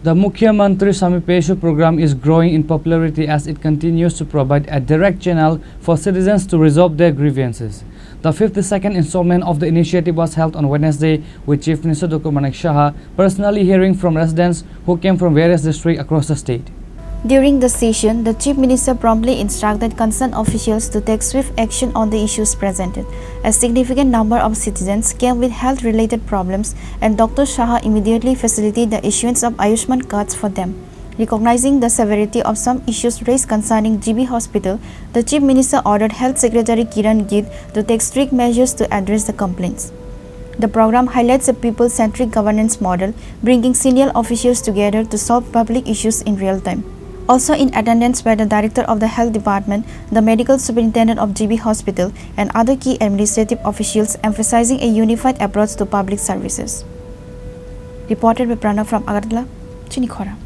The Mukhyamantri Samipeshu program is growing in popularity as it continues to provide a direct channel for citizens to resolve their grievances. The 52nd installment of the initiative was held on Wednesday with Chief Minister Dr. Manik Saha personally hearing from residents who came from various districts across the state. During the session, the Chief Minister promptly instructed concerned officials to take swift action on the issues presented. A significant number of citizens came with health-related problems, and Dr. Saha immediately facilitated the issuance of Ayushman cards for them. Recognizing the severity of some issues raised concerning GB Hospital, the Chief Minister ordered Health Secretary Khorang to take strict measures to address the complaints. The program highlights a people-centric governance model, bringing senior officials together to solve public issues in real time. Also in attendance were the Director of the Health Department, the Medical Superintendent of GB Hospital, and other key administrative officials, emphasizing a unified approach to public services. Reported by Pranav from Agartala, Chini, Khorang.